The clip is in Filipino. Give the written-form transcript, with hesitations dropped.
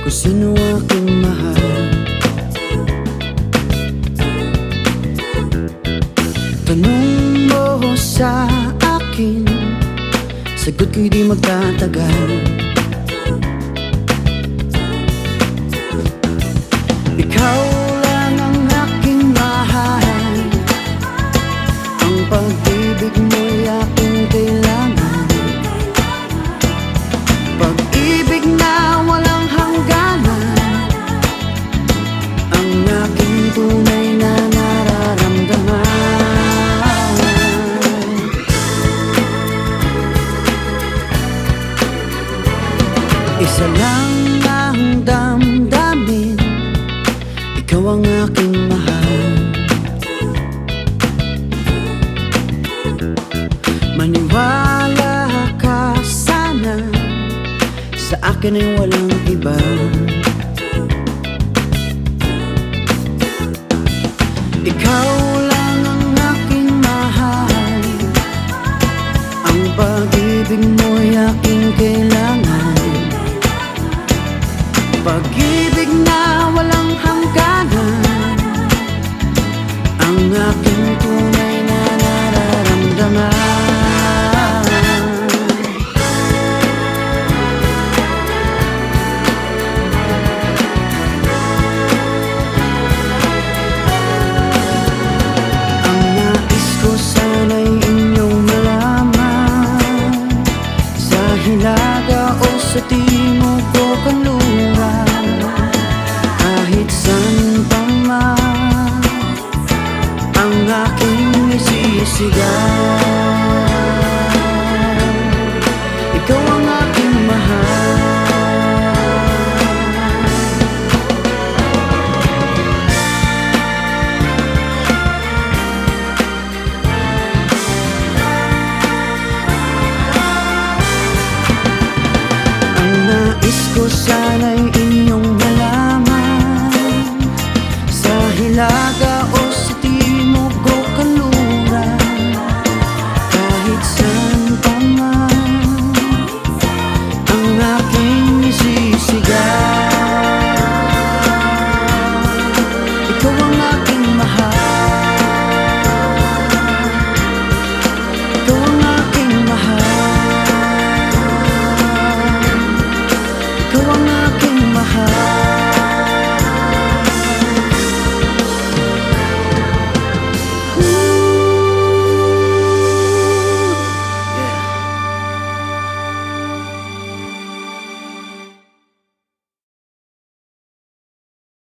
kung sino aking mahal. Tanong mo sa akin, sagot ko'y di magtatagal. Ikaw lang ang aking mahal, ang pag-ibig mo'y aking kailangan. Pag-ibig na walang hangganan, ang aking tunay na nararamdaman. Isa lang ang damdamin, ikaw ang aking mahal. Maniwala ka sana, sa akin ay walang iba. Ikaw lang ang aking mahal, ang pag-ibig mo'y aking kailangan. Pag-ibig na walang hangganan, ang aking tunay na nararamdaman. Ang nais ko sana'y inyong malaman, sa hilaga o sa timog o kanluran, kahit saan pa man ang aking isisigaw.